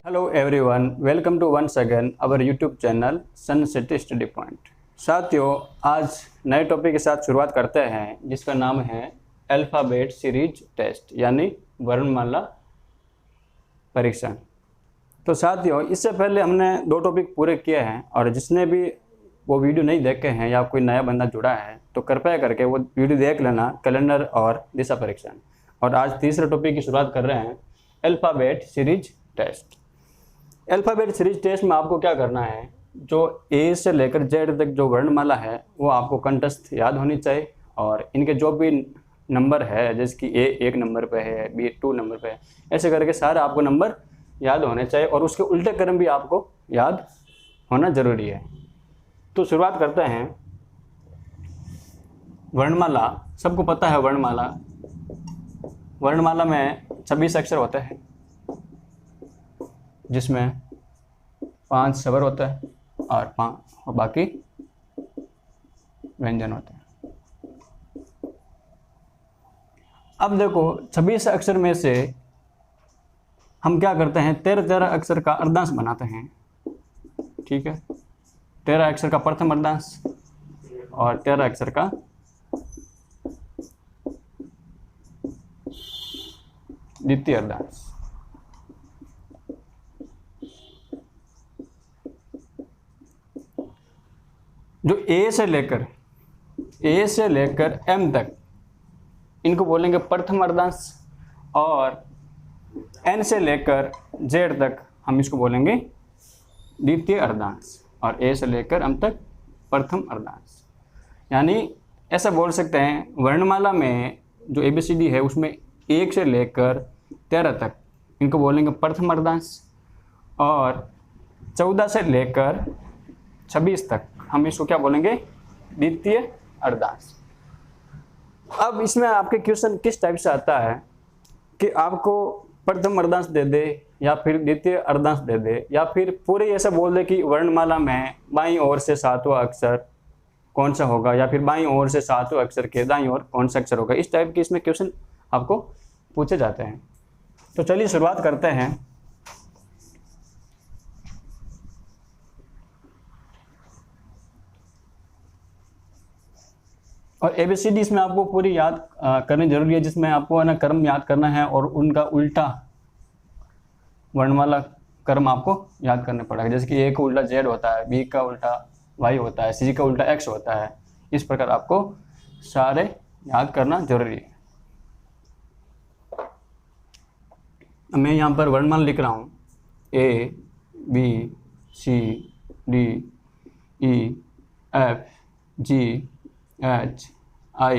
Hello everyone, welcome to once again our YouTube channel Sun City Study Point. साथियों, आज नए topic के साथ शुरुआत करते हैं जिसका नाम है अल्फ़ाबेट सीरीज टेस्ट यानी वर्णमाला परीक्षण। तो साथियों, इससे पहले हमने 2 टॉपिक पूरे किए हैं और जिसने भी वो वीडियो नहीं देखे हैं या कोई नया बंदा जुड़ा है तो कृपया करके वो वीडियो देख लेना, कैलेंडर और दिशा परीक्षण। और आज तीसरे टॉपिक की शुरुआत कर रहे हैं alphabet series test. Alphabet series test में आपको क्या करना है, जो ए से लेकर जेड तक जो वर्णमाला है वो आपको कंठस्थ याद होनी चाहिए और इनके जो भी नंबर है, जैसे कि ए 1 नंबर पे है, बी 2 नंबर पे है, ऐसे करके सारे आपको नंबर याद होने चाहिए और उसके उल्टे क्रम भी आपको याद होना ज़रूरी है। तो शुरुआत करते हैं। वर्णमाला, सबको पता है वर्णमाला में 26 अक्षर होते हैं जिसमें 5 स्वर होता है और बाकी व्यंजन होते हैं। अब देखो, 26 अक्षर में से हम क्या करते हैं, 13 अक्षर का अर्धांश बनाते हैं। ठीक है, 13 अक्षर का प्रथम अर्धांश और 13 अक्षर का द्वितीय अर्धांश। जो ए से लेकर एम तक इनको बोलेंगे प्रथम अर्धांश और एन से लेकर जेड तक हम इसको बोलेंगे द्वितीय अर्धांश और ए से लेकर एम तक प्रथम अर्धांश। यानी ऐसा बोल सकते हैं, वर्णमाला में जो ABCD है उसमें 1 से लेकर 13 तक इनको बोलेंगे प्रथम अर्धांश और 14 से लेकर 26 तक हम इसको क्या बोलेंगे, द्वितीय अर्धांश। अब इसमें आपके क्वेश्चन किस टाइप से आता है कि आपको प्रथम अर्धांश दे दे या फिर द्वितीय अर्धांश दे दे या फिर पूरे ऐसा बोल दे कि वर्णमाला में बाईं ओर से 7वां अक्षर कौन सा होगा या फिर बाईं ओर से 7वें अक्षर के दाईं ओर कौन सा अक्षर होगा। इस टाइप के इसमें क्वेश्चन आपको पूछे जाते हैं। तो चलिए शुरुआत करते हैं। और ABCD इसमें आपको पूरी याद करनी जरूरी है, जिसमें आपको है ना क्रम याद करना है और उनका उल्टा वर्णमाला क्रम आपको याद करना पड़ेगा। जैसे कि A का उल्टा Z होता है, B का उल्टा Y होता है, C का उल्टा X होता है। इस प्रकार आपको सारे याद करना जरूरी है। मैं यहाँ पर वर्णमाला लिख रहा हूँ A B C D E F G H I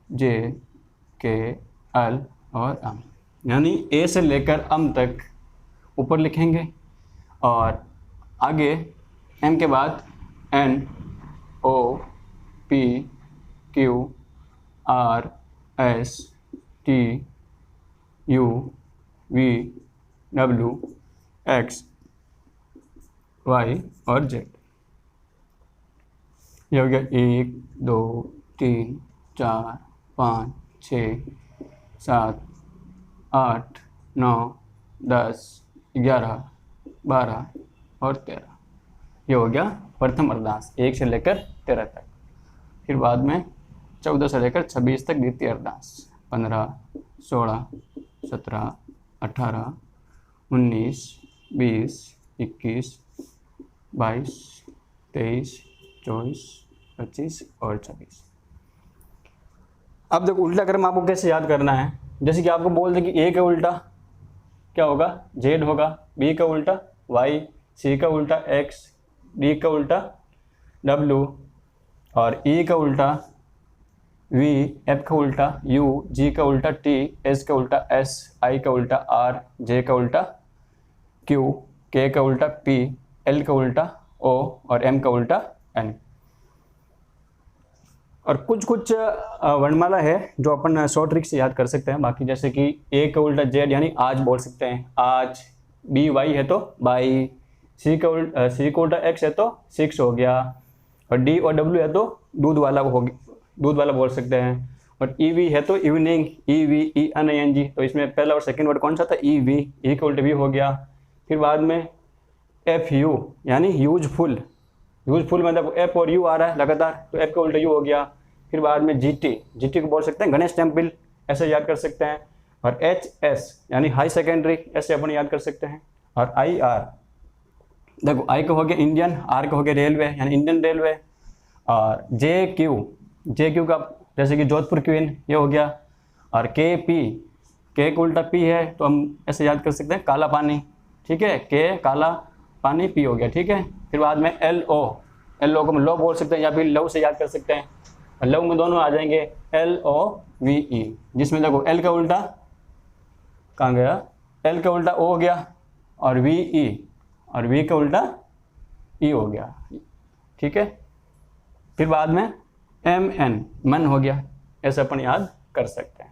J K L और M। यानी A से लेकर M तक ऊपर लिखेंगे और आगे M के बाद N O P Q R S T U V W X Y और Z। ये हो गया 1 2 3 4 5 6 7 8 9 10 11 12 और 13। ये हो गया प्रथम अर्धांश 1 से लेकर 13 तक। फिर बाद में 14 से लेकर 26 तक द्वितीय अर्धांश, 15 16 17 18 19 20 21 22 23 24 25 और 26। अब देखो, उल्टा क्रम आपको कैसे याद करना है। जैसे कि आपको बोल दे कि A का उल्टा क्या होगा, Z होगा, B का उल्टा Y, C का उल्टा X, D का उल्टा W और E का उल्टा V, F का उल्टा U, G का उल्टा T, S का उल्टा S, I का उल्टा R, J का उल्टा Q, K का उल्टा P, L का उल्टा O और M का उल्टा N। और कुछ वर्णमाला है जो अपन शॉर्ट ट्रिक से याद कर सकते हैं। बाकी जैसे कि A का उल्टा Z यानी आज बोल सकते हैं आज, B Y है तो बाई, C का उल्टा X है तो 6 हो गया और D और W है तो दूध वाला बोल सकते हैं और ईवी है तो इवनिंग, EVENING। तो इसमें पहला और सेकंड वर्ड कौन सा था, ईवी, ई का उल्टा वी हो गया, फिर बाद में FU यानी यूजफुल, यूजफुल मतलब F और U आ रहा है लगातार, तो F का उल्टा U हो गया। फिर बाद में GT को बोल सकते हैं गणेश टेम्पल, ऐसे याद कर सकते हैं। और HS यानी हाई सेकेंडरी, ऐसे अपन याद कर सकते हैं। और IR, देखो I का हो गया इंडियन, R का हो गया रेलवे यानी इंडियन रेलवे। और JQ का जैसे कि जोधपुर क्वीन, ये हो गया। और KP, K का उल्टा P है, तो हम ऐसे याद कर सकते हैं काला पानी, ठीक है, K काला पानी, P हो गया, ठीक है। फिर बाद में LO को हम लो बोल सकते हैं या फिर लव से याद कर सकते हैं। और लव में दोनों आ जाएंगे LOVE, जिसमें देखो L का उल्टा कहाँ गया, L का उल्टा O हो गया, और VE और V का उल्टा E हो गया, ठीक है। फिर बाद में MN मन हो गया, ऐसे अपन याद कर सकते हैं।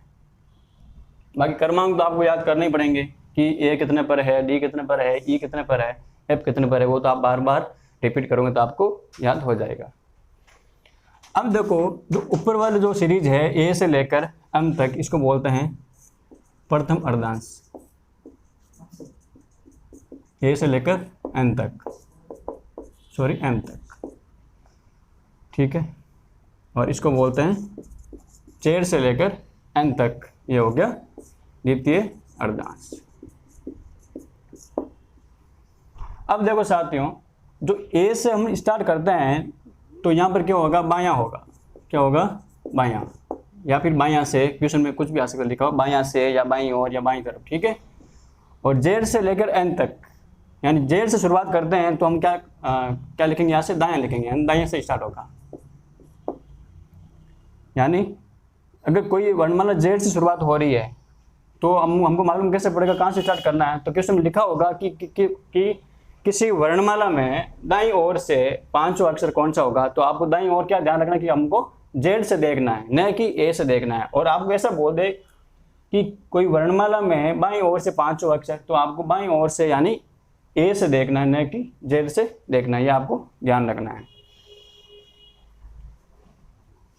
बाकी क्रमांक तो आपको याद करने ही पड़ेंगे कि A कितने पर है, D कितने पर है, E कितने पर है, F कितने पर है, वो तो आप बार बार रिपीट करोगे तो आपको याद हो जाएगा। अब देखो जो ऊपर वाले जो सीरीज है A से लेकर M तक, इसको बोलते हैं प्रथम अर्धांश, A से लेकर M तक, M तक, ठीक है। और इसको बोलते हैं Z से लेकर N तक, ये हो गया द्वितीय अर्धांश। अब देखो साथियों, जो A से हम स्टार्ट करते हैं तो यहाँ पर क्या होगा, बायां होगा, क्या होगा, बायां, या फिर बायां से, क्वेश्चन में कुछ भी आ सकता है लिखा हो, बायां से या बाईं ओर या बाईं तरफ, ठीक है। और Z से लेकर N तक, यानी Z से शुरुआत करते हैं तो हम क्या लिखेंगे, यहाँ से दायां लिखेंगे, दायां से स्टार्ट होगा। यानी अगर कोई वर्णमाला Z से शुरुआत हो रही है तो हमको मालूम कैसे पड़ेगा कहाँ से स्टार्ट करना है। तो क्वेश्चन में लिखा होगा कि किसी वर्णमाला में दाईं ओर से पांचवा अक्षर कौन सा होगा, तो आपको दाईं ओर क्या ध्यान रखना कि हमको Z से देखना है, न कि A से देखना है। और आपको ऐसा बोल दे कि कोई वर्णमाला में बाईं ओर से पांचवा अक्षर, तो आपको बाईं ओर से यानी A से देखना है, न कि Z से देखना है, ये आपको ध्यान रखना है।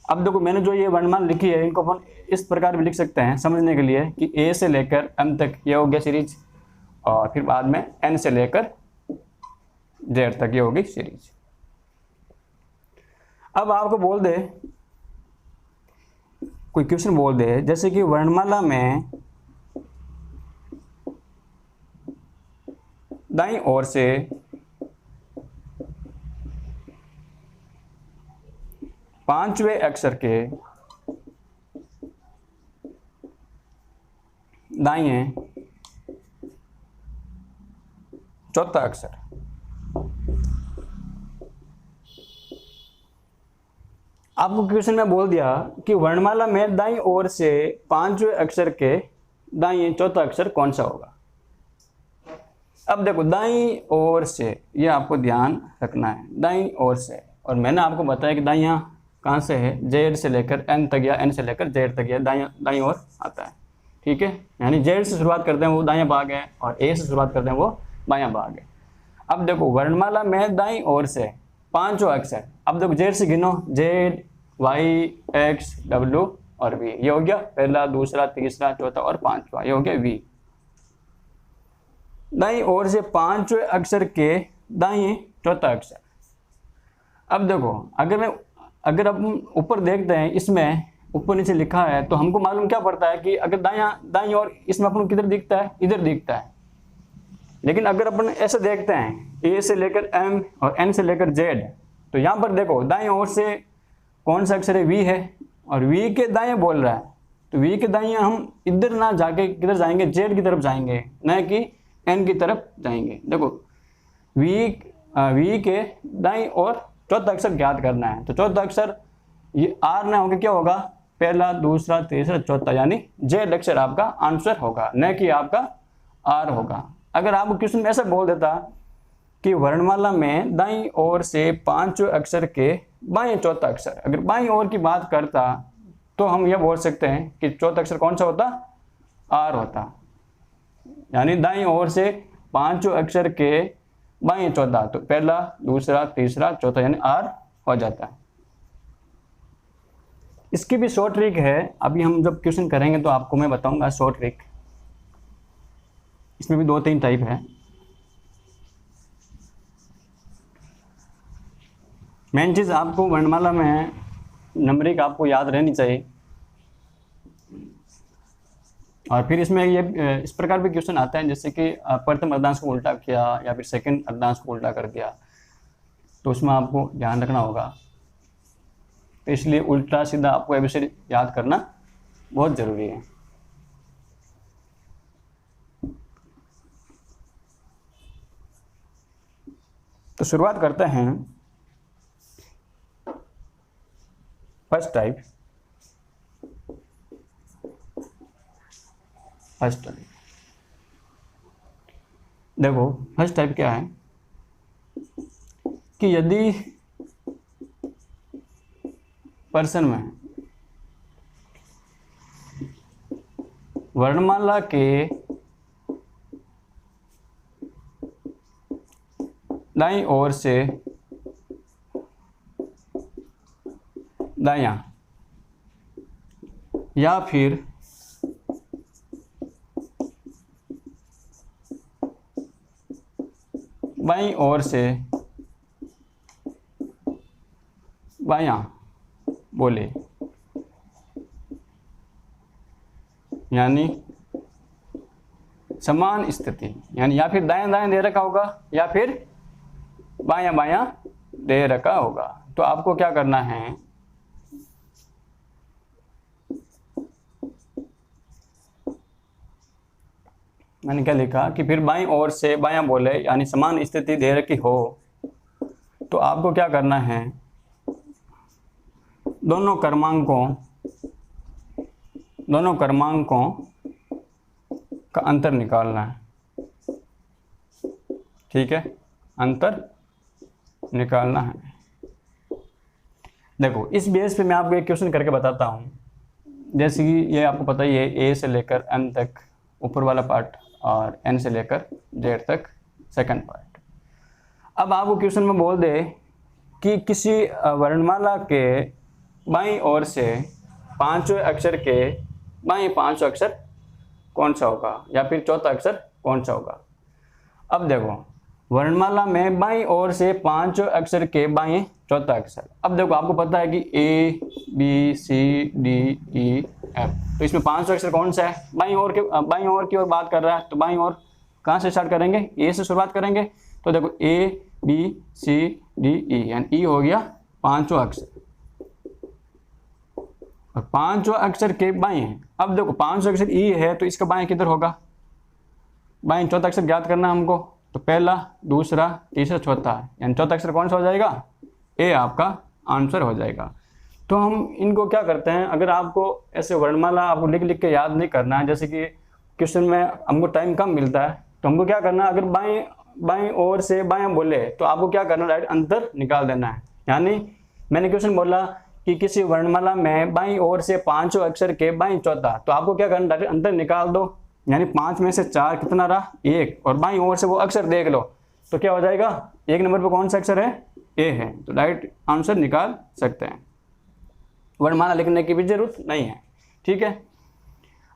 अब देखो मैंने जो ये वर्णमाला लिखी है इनको अपन इस प्रकार भी लिख सकते हैं समझने के लिए कि A से लेकर M तक ये हो गया सीरीज, और फिर बाद में N से लेकर Z तक ये होगी सीरीज। अब आपको बोल दे, कोई क्वेश्चन बोल दे जैसे कि वर्णमाला में दाईं ओर से पांचवें अक्षर के दाईं चौथा अक्षर, आपको क्वेश्चन में बोल दिया कि वर्णमाला में दाईं ओर से पांचवें अक्षर के दाईं चौथा अक्षर कौन सा होगा। अब देखो दाईं ओर से, ये आपको ध्यान रखना है, दाईं ओर से। और मैंने आपको बताया कि दाईं कहाँ से है, Z से लेकर N तक या N से लेकर Z तक, या दाईं ओर आता है, ठीक है। यानी Z से शुरुआत करते हैं वो दायां भाग है, और A से शुरुआत करते हैं वो बायां भाग है। अब देखो वर्णमाला में दाईं ओर से पांचों अक्षर, अब देखो Z से गिनो, Z Y X W और V, ये हो गया पहला, दूसरा, तीसरा, चौथा और पांचवा, ये हो गया V। दाईं ओर से पांचवें अक्षर के दाईं चौथा अक्षर। अब देखो अगर हम ऊपर देखते हैं, इसमें ऊपर नीचे लिखा है तो हमको मालूम क्या पड़ता है कि अगर दाईं ओर इसमें अपन किधर दिखता है, इधर दिखता है। लेकिन अगर अपन ऐसे देखते हैं A से लेकर M और N से लेकर Z, तो यहाँ पर देखो दाईं ओर से कौन सा अक्षर है, V है, और V के दाएं बोल रहा है, तो V के दाएं हम इधर ना जाके किधर जाएंगे, Z की तरफ जाएंगे, न कि N की तरफ जाएंगे। देखो V के दाईं और चौथा अक्षर ज्ञात करना है, तो चौथा अक्षर ये R ना होगा, क्या होगा, पहला, दूसरा, तीसरा, चौथा, यानी Z अक्षर आपका आंसर होगा, न कि आपका R होगा। अगर आपको क्वेश्चन में ऐसा बोल देता कि वर्णमाला में दाईं ओर से पांचवें अक्षर के बाएं चौथा अक्षर, अगर बाईं ओर की बात करता तो हम यह बोल सकते हैं कि चौथा अक्षर कौन सा होता, R होता। यानी दाईं ओर से पांचवें अक्षर के बाएं चौथा, तो पहला, दूसरा, तीसरा, चौथा, यानी R हो जाता है। इसकी भी शॉर्ट ट्रिक है, अभी हम जब क्वेश्चन करेंगे तो आपको मैं बताऊंगा शॉर्ट ट्रिक। इसमें भी 2-3 टाइप है। मेन चीज़ आपको वर्णमाला में नंबरिंग आपको याद रहनी चाहिए। और फिर इसमें ये इस प्रकार भी क्वेश्चन आता है जैसे कि प्रथम अर्धांश को उल्टा किया या फिर सेकंड अर्धांश को उल्टा कर दिया, तो उसमें आपको ध्यान रखना होगा। तो इसलिए उल्टा सीधा आपको एबीसीडी याद करना बहुत ज़रूरी है। तो शुरुआत करते हैं फर्स्ट टाइप। देखो फर्स्ट टाइप क्या है कि यदि पर्सन में वर्णमाला के दाईं ओर से दायां या फिर बाईं ओर से बायां बोले, यानी समान स्थिति, यानी या फिर दायां दायां दे रखा होगा या फिर बायां बायां दे रखा होगा, तो आपको क्या करना है, मैंने क्या लिखा कि फिर बाईं ओर से बायां बोले यानी समान स्थिति दे रखी हो, तो आपको क्या करना है, दोनों क्रमांकों का अंतर निकालना है। ठीक है, अंतर निकालना है। देखो इस बेस पे मैं आपको एक क्वेश्चन करके बताता हूँ। जैसे कि ये आपको पता ही है, ए से लेकर एन तक ऊपर वाला पार्ट और एन से लेकर जेड तक सेकंड पार्ट। अब आपको क्वेश्चन में बोल दे कि किसी वर्णमाला के बाईं ओर से पांचवें अक्षर के बाईं पांचवा अक्षर कौन सा होगा या फिर चौथा अक्षर कौन सा होगा। अब देखो वर्णमाला में बाईं ओर से पांचवें अक्षर के बाईं चौथा अक्षर। अब देखो आपको पता है कि A B C D E F, तो इसमें पांचवा अक्षर कौन सा है, बाईं ओर की ओर बात कर रहा है, तो बाईं ओर कहाँ से स्टार्ट करेंगे, ए से शुरुआत करेंगे। तो देखो ए बी सी डी ई, यानी ई हो गया पांचवा अक्षर और पांचवा अक्षर के बाएं है। अब देखो पांचवा अक्षर ई है तो इसका बाएं किधर होगा, बाएं चौथा अक्षर ज्ञात करना हमको, तो पहला दूसरा तीसरा चौथा, यानी चौथा अक्षर कौन सा हो जाएगा, ए आपका आंसर हो जाएगा। तो हम इनको क्या करते हैं, अगर आपको ऐसे वर्णमाला आपको लिख लिख के याद नहीं करना है, जैसे कि क्वेश्चन में हमको टाइम कम मिलता है, तो हमको क्या करना है, अगर बाईं ओर से बायां बोले तो आपको क्या करना है, डायरेक्ट अंतर निकाल देना है। यानी मैंने क्वेश्चन बोला कि किसी वर्णमाला में बाईं ओर से पांचों अक्षर के बाईं चौथा, तो आपको क्या करना, डायरेक्ट अंतर निकाल दो, यानी 5 में से 4 कितना रहा, 1, और बाईं ओर से वो अक्षर देख लो तो क्या हो जाएगा, 1 नंबर पर कौन सा अक्षर है, ए है, तो डायरेक्ट आंसर निकाल सकते हैं, वर्णमाला लिखने की भी जरूरत नहीं है। ठीक है,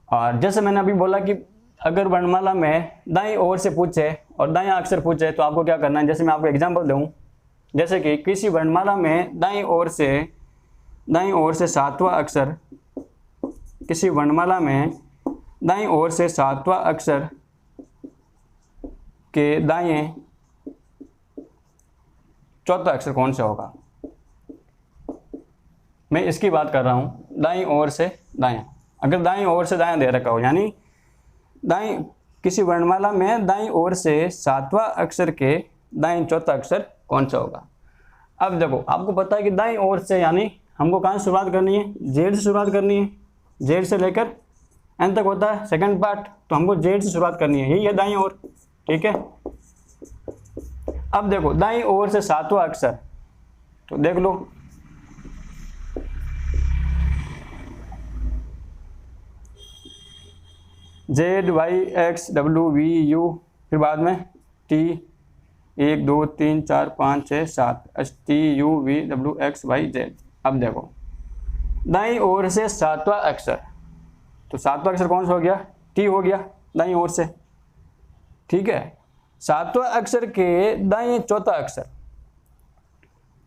और जैसे मैंने अभी बोला कि अगर वर्णमाला में दाईं ओर से पूछे और दायां अक्षर पूछे तो आपको क्या करना है, जैसे मैं आपको एग्जांपल दूं, जैसे कि किसी वर्णमाला में दाईं ओर से सातवां अक्षर, किसी वर्णमाला में दाईं ओर से सातवां अक्षर के दाएं चौथा अक्षर कौन सा होगा, मैं इसकी बात कर रहा हूं, दाईं ओर से दायां। अगर दाईं ओर से दायां दे रखा हो, यानी किसी वर्णमाला में दाईं ओर से सातवां अक्षर के दाईं चौथा अक्षर कौन सा होगा। अब देखो आपको पता है कि दाईं ओर से यानी हमको कहाँ से शुरुआत करनी है, जेड से शुरुआत करनी है, जेड से लेकर एन तक होता है सेकंड पार्ट, तो हमको जेड से शुरुआत करनी है, यही है दाईं ओर। ठीक है, अब देखो दाईं ओर से सातवां अक्षर, तो देख लो Z Y X W V U, फिर बाद में T 1 2 3 4 5 6 7 H T U V W X Y Z. अब देखो दाईं ओर से सातवां अक्षर, तो सातवां अक्षर कौन सा हो गया, टी हो गया दाईं ओर से। ठीक है, सातवां अक्षर के दाईं चौथा अक्षर,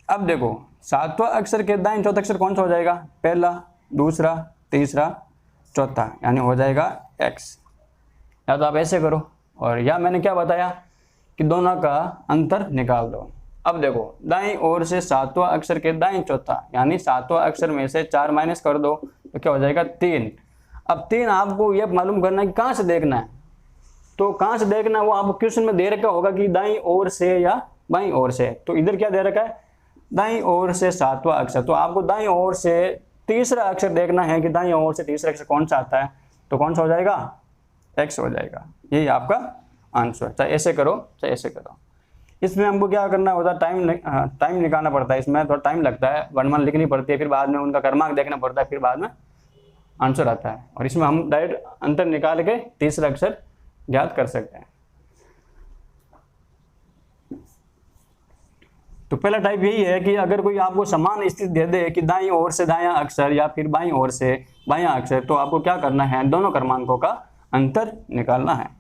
अब देखो सातवां अक्षर के दाएं चौथा अक्षर कौन सा हो जाएगा, पहला, दूसरा, तीसरा, चौथा, यानी हो जाएगा एक्स। या तो आप ऐसे करो, और या मैंने क्या बताया कि दोनों का अंतर निकाल दो। अब देखो दाईं ओर से सातवां अक्षर के दाईं चौथा, यानी सातवां अक्षर में से 4 माइनस कर दो तो क्या हो जाएगा 3। अब 3 आपको ये मालूम करना है कि कहाँ से देखना है, तो कहाँ से देखना है वो आपको क्वेश्चन में दे रखा होगा कि दाईं ओर से या बाईं ओर से। तो इधर क्या दे रखा है, दाईं ओर से सातवां अक्षर, तो आपको दाईं ओर से तीसरा अक्षर देखना है कि दाईं ओर से तीसरा अक्षर कौन सा आता है, तो कौन सा हो जाएगा, एक्स हो जाएगा। यही आपका आंसर। चाहे ऐसे करो चाहे ऐसे करो। इसमें हमको क्या करना होता है, टाइम निकालना पड़ता है, इसमें थोड़ा टाइम लगता है, वर्णमाला लिखनी पड़ती है, फिर बाद में उनका क्रमांक देखना पड़ता है, फिर बाद में आंसर आता है। और इसमें हम डायरेक्ट अंतर निकाल के तीसरा अक्षर ज्ञात कर सकते हैं। तो पहला टाइप यही है कि अगर कोई आपको समान स्थिति दे दे कि दाईं ओर से दायां अक्षर या फिर बाईं ओर से बायां अक्षर, तो आपको क्या करना है, दोनों क्रमांकों का अंतर निकालना है।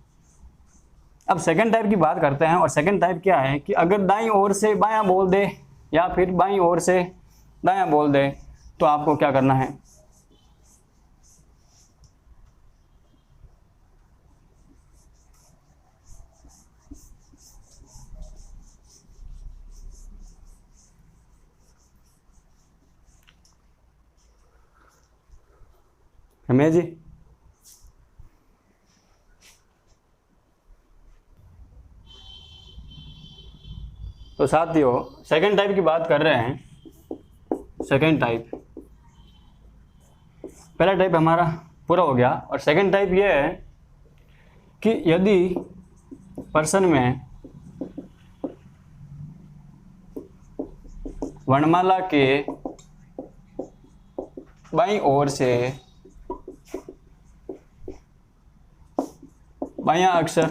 अब सेकंड टाइप की बात करते हैं, और सेकंड टाइप क्या है कि अगर दाईं ओर से बायां बोल दे या फिर बाईं ओर से दायां बोल दे, तो आपको क्या करना है, रमेश जी। तो साथियों सेकंड टाइप की बात कर रहे हैं। सेकंड टाइप, पहला टाइप हमारा पूरा हो गया, और सेकंड टाइप ये है कि यदि प्रश्न में वर्णमाला के बाईं ओर से बायां अक्षर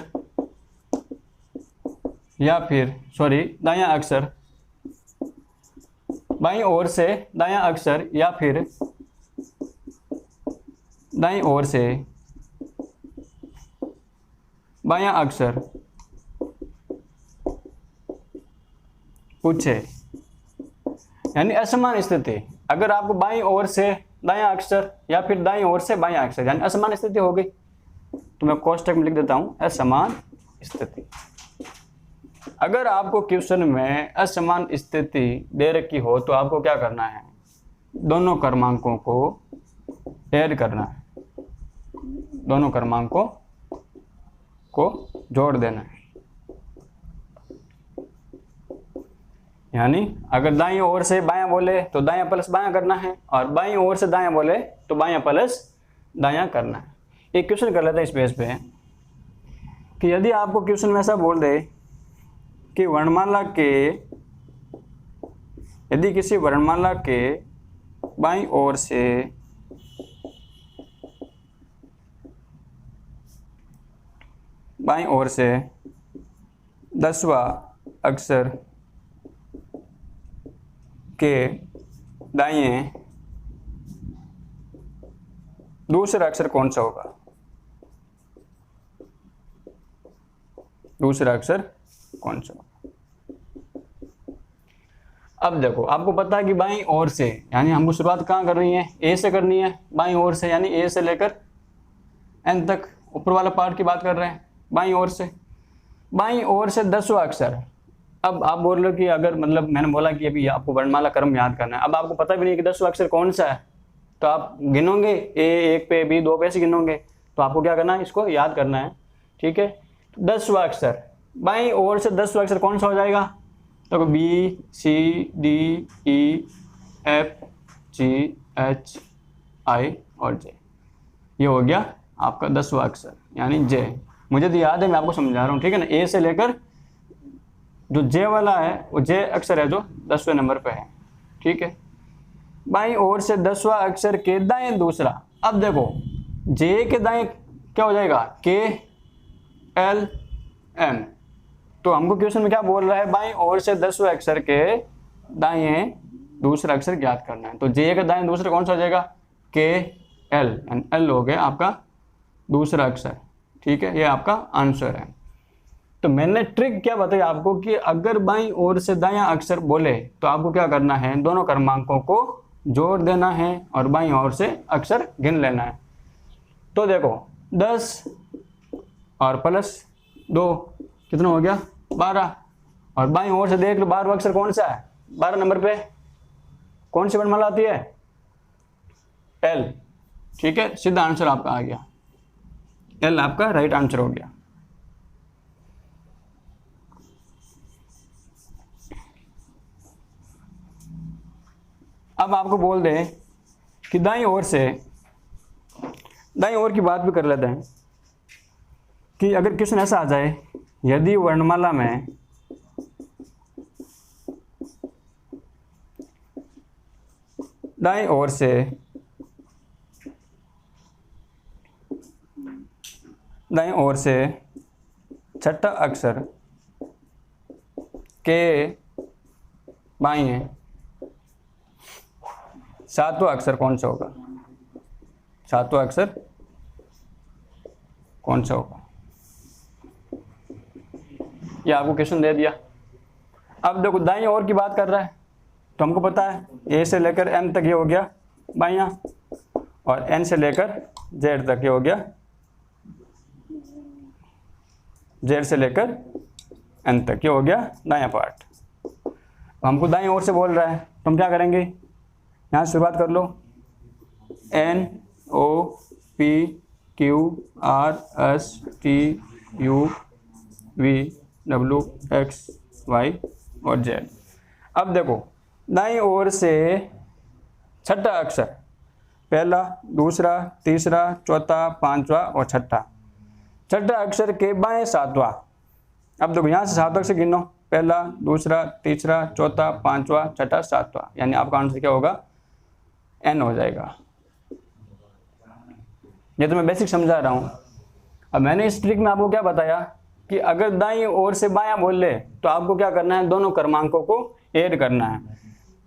या फिर दायां अक्षर, बाईं ओर से दायां अक्षर या फिर दाईं ओर से बायां अक्षर पूछे, यानी असमान स्थिति। अगर आपको बाईं ओर से दायां अक्षर या फिर दाईं ओर से बायां अक्षर यानी असमान स्थिति हो गई, तो मैं कोष्टक में लिख देता हूं असमान स्थिति। अगर आपको क्वेश्चन में असमान स्थिति दे रखी हो तो आपको क्या करना है, दोनों क्रमांकों को ऐड करना है, दोनों क्रमांकों को जोड़ देना है। यानी अगर दाईं ओर से बायां बोले तो दायां प्लस बायां करना है, और बाईं ओर से दायां बोले तो बायां प्लस दायां करना है। एक क्वेश्चन कर लेते हैं इस बेस पे कि यदि आपको क्वेश्चन में ऐसा बोल दे कि वर्णमाला के, यदि किसी वर्णमाला के बाईं ओर से बाईं ओर से 10वां अक्षर के दाएं दूसरा अक्षर कौन सा होगा, दूसरा अक्षर कौन सा होगा। अब देखो आपको पता है कि बाईं ओर से, यानी हमको शुरुआत कहाँ करनी है, ए से करनी है। बाईं ओर से यानी ए से लेकर एन तक, ऊपर वाला पार्ट की बात कर रहे हैं। बाईं ओर से 10वां अक्षर। अब आप बोल रहे हो कि अगर मतलब मैंने बोला कि अभी आपको वर्णमाला क्रम याद करना है, अब आपको पता भी नहीं कि 10वां अक्षर कौन सा है, तो आप गिनोगे ए 1 पे, बी 2 पे ऐसे गिनोगे, तो आपको क्या करना है, इसको याद करना है। ठीक है, 10वां अक्षर बाईं ओर से 10वां अक्षर कौन सा हो जाएगा, तो B C D E F G H I और जे, ये हो गया आपका 10वां अक्षर यानी जे। मुझे तो याद है, मैं आपको समझा रहा हूँ। ठीक है ना, ए से लेकर जो जे वाला है वो जे अक्षर है जो 10वें नंबर पे है। ठीक है, बाईं ओर से 10वां अक्षर के दाएं दूसरा। अब देखो जे के दाएं क्या हो जाएगा, के एल एम। तो हमको क्वेश्चन में क्या बोल रहा है, बाईं ओर से 10वें अक्षर के दाएं दूसरा अक्षर ज्ञात करना है। तो जे का दाएं दूसरा कौन सा हो जाएगा, के एल, एल हो गया आपका दूसरा अक्षर। ठीक है, ये आपका आंसर है। तो मैंने ट्रिक क्या बताई आपको कि अगर बाईं ओर से दायां अक्षर बोले तो आपको क्या करना है, दोनों क्रमांकों को जोड़ देना है और बाईं ओर से अक्षर गिन लेना है। तो देखो 10 और +2 कितना हो गया 12, और बाईं ओर से देख लो 12वां अक्षर कौन सा है, 12 नंबर पे कौन सी वर्णमाला आती है, L। ठीक है, सीधा आंसर आपका आ गया, L आपका राइट आंसर हो गया। अब आपको बोल दें कि दाईं ओर की बात भी कर लेते हैं कि अगर क्वेश्चन ऐसा आ जाए, यदि वर्णमाला में दाईं ओर से छठा अक्षर के बाईं सातवां अक्षर कौन सा होगा, सातवां अक्षर कौन सा होगा, ये आपको क्वेश्चन दे दिया। अब देखो दाईं ओर की बात कर रहा है तो हमको पता है ए से लेकर एम तक ये हो गया बायां, और एन से लेकर जेड तक ये हो गया, जेड से लेकर एन तक ये हो गया दायां पार्ट। हमको दाईं ओर से बोल रहा है तो हम क्या करेंगे, यहाँ शुरुआत कर लो, N O P Q R S T U V W X Y और Z। अब देखो दाईं ओर से छठा अक्षर, पहला, दूसरा, तीसरा, चौथा, पांचवा और छठा अक्षर के बाएं सातवां। अब देखो यहाँ से सातवां अक्षर गिनो, पहला, दूसरा, तीसरा, चौथा, पांचवा, छठा, सातवां, यानी आपका आंसर क्या होगा, N हो जाएगा। ये तो मैं बेसिक समझा रहा हूँ। अब मैंने इस ट्रिक में आपको क्या बताया कि अगर दाईं ओर से बायां बोल ले तो आपको क्या करना है, दोनों क्रमांकों को ऐड करना है।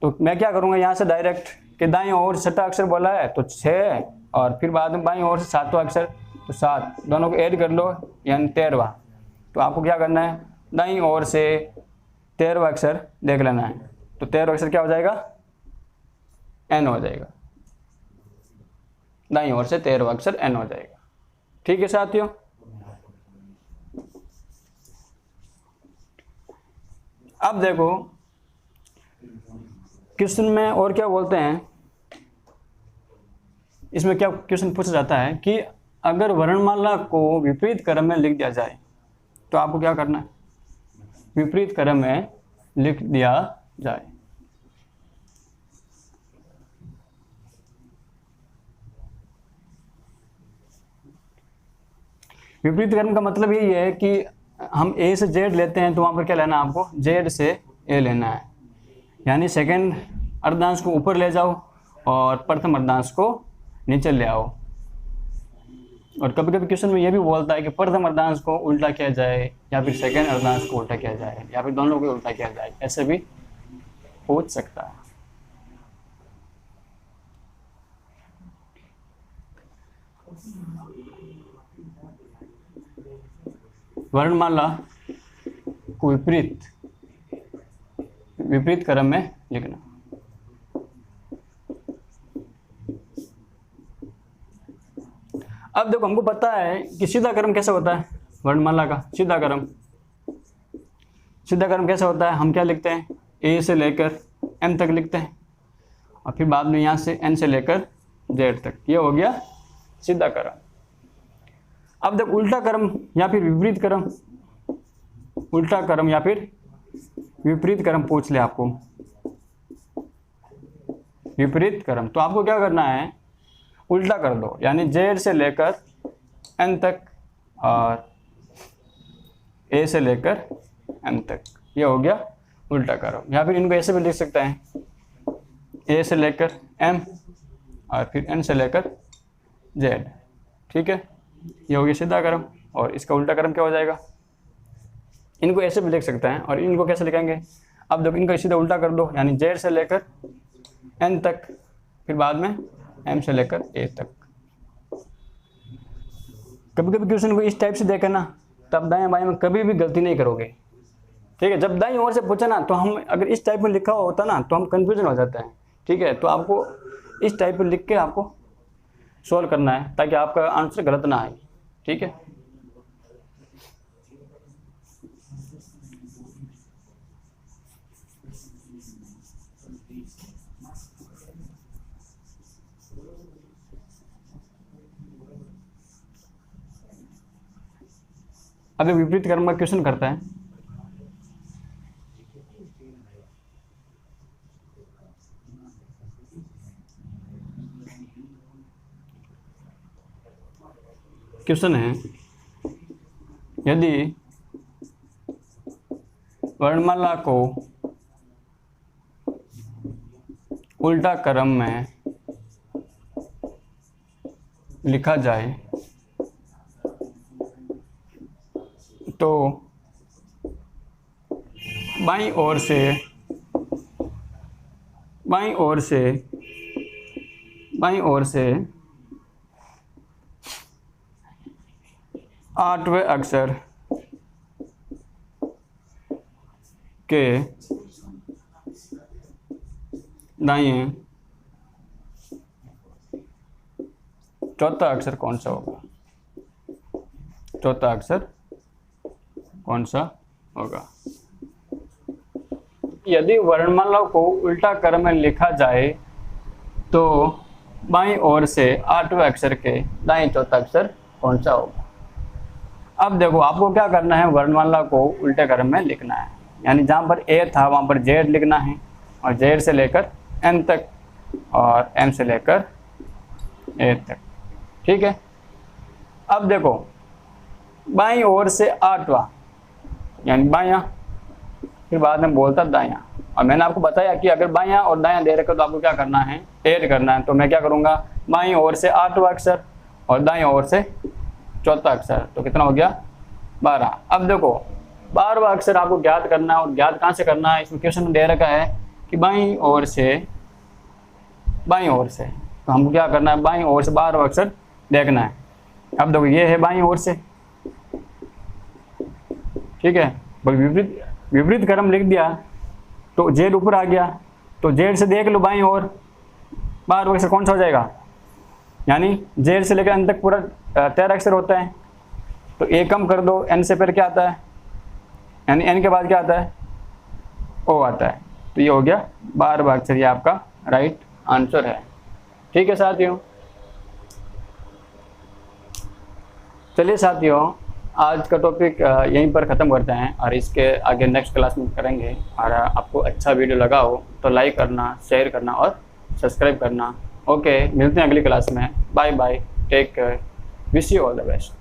तो मैं क्या करूँगा यहाँ से डायरेक्ट कि दाईं ओर से छठा अक्षर बोला है तो 6, और फिर बाद में बाईं ओर से सातवां अक्षर तो 7, दोनों को ऐड कर लो यानी 13वां। तो आपको क्या करना है, दाईं ओर से 13वां अक्षर देख लेना है, तो 13वां अक्षर क्या हो जाएगा, N हो जाएगा, दाईं ओर से 13वां अक्षर N हो जाएगा। ठीक है साथियों, अब देखो क्वेश्चन में और क्या बोलते हैं, इसमें क्या क्वेश्चन पूछा जाता है कि अगर वर्णमाला को विपरीत क्रम में लिख दिया जाए तो आपको क्या करना है, विपरीत क्रम में लिख दिया जाए। विपरीत क्रम का मतलब यही है कि हम A से Z लेते हैं तो वहाँ पर क्या लेना है आपको, Z से A लेना है, यानी सेकंड अर्धांश को ऊपर ले जाओ और प्रथम अर्धांश को नीचे ले आओ। और कभी कभी क्वेश्चन में ये भी बोलता है कि प्रथम अर्धांश को उल्टा किया जाए या फिर सेकंड अर्धांश को उल्टा किया जाए या फिर दोनों को उल्टा किया जाए, ऐसे भी पूछ सकता है। वर्णमाला को विपरीत क्रम में लिखना। अब देखो हमको पता है कि सीधा क्रम कैसा होता है, वर्णमाला का सीधा क्रम कैसा होता है, हम क्या लिखते हैं, A से लेकर M तक लिखते हैं और फिर बाद में यहाँ से N से लेकर Z तक, ये हो गया सीधा क्रम। अब देखो उल्टा क्रम या फिर विपरीत क्रम, उल्टा क्रम या फिर विपरीत क्रम पूछ ले आपको, विपरीत क्रम, तो आपको क्या करना है, उल्टा कर दो, यानी Z से लेकर N तक और A से लेकर M तक, ये हो गया उल्टा क्रम। या फिर इनको ऐसे भी लिख सकते हैं, A से लेकर M और फिर N से लेकर Z। ठीक है, ये हो गया सीधा क्रम और इसका उल्टा क्रम क्या हो जाएगा, इनको ऐसे भी लिख सकते हैं। और इनको कैसे लिखेंगे, अब देखो इनका सीधा उल्टा कर दो, यानी Z से लेकर N तक फिर बाद में M से लेकर A तक। कभी कभी क्वेश्चन को इस टाइप से देखे ना तब दाएं बाएं में कभी भी गलती नहीं करोगे, ठीक है। जब दाईं ओर से पूछा ना, तो हम अगर इस टाइप में लिखा होता ना तो हम कन्फ्यूजन हो जाता है, ठीक है। तो आपको इस टाइप में लिख के आपको सॉल्व करना है ताकि आपका आंसर गलत ना आए, ठीक है। अगर विपरीत क्रम का क्वेश्चन करता है, क्वेश्चन है यदि वर्णमाला को उल्टा क्रम में लिखा जाए तो बाईं ओर से 8वें अक्षर के दाएं चौथा अक्षर कौन सा होगा? चौथा अक्षर कौन सा होगा? यदि वर्णमाला को उल्टा क्रम में लिखा जाए तो बाईं ओर से 8वें अक्षर के दाएं चौथा अक्षर कौन सा होगा? अब देखो, आपको क्या करना है, वर्णमाला को उल्टे क्रम में लिखना है, यानी जहाँ पर ए था वहाँ पर जेड लिखना है, और जेड से लेकर एम तक और एम से लेकर ए तक, ठीक है। अब देखो, बाईं ओर से 8वां यानी बायां, फिर बाद में बोलता दायां, और मैंने आपको बताया कि अगर बायां और दायां दे रखा तो आपको क्या करना है, ऐड करना है। तो मैं क्या करूँगा, बाईं ओर से 8वां अक्षर और दाईं ओर से चौथा अक्षर, तो कितना हो गया 12। अब देखो 12वां अक्षर आपको ज्ञात करना है, और ज्ञात कहाँ से करना है, इसमें क्वेश्चन दे रखा है कि बाईं ओर से, तो हमको क्या करना है, बाईं ओर से 12वां अक्षर देखना है। अब देखो ये है बाईं ओर से, ठीक है, विपरीत क्रम लिख दिया तो जेड ऊपर आ गया, तो जेड से देख लो बाईं ओर 12वां अक्षर कौन सा हो जाएगा, यानी जेड से लेकर एन तक पूरा 13 अक्षर होता है, तो ए कम कर दो, एन से फिर क्या आता है, यानी एन के बाद क्या आता है, ओ आता है, तो ये हो गया 12वां अक्षर, ये आपका राइट आंसर है, ठीक है साथियों। चलिए साथियों, आज का टॉपिक यहीं पर ख़त्म करते हैं, और इसके आगे नेक्स्ट क्लास में करेंगे। और आपको अच्छा वीडियो लगा हो तो लाइक करना, शेयर करना और सब्सक्राइब करना। ओके, मिलते हैं अगली क्लास में। Bye bye, take care, wish you all the best.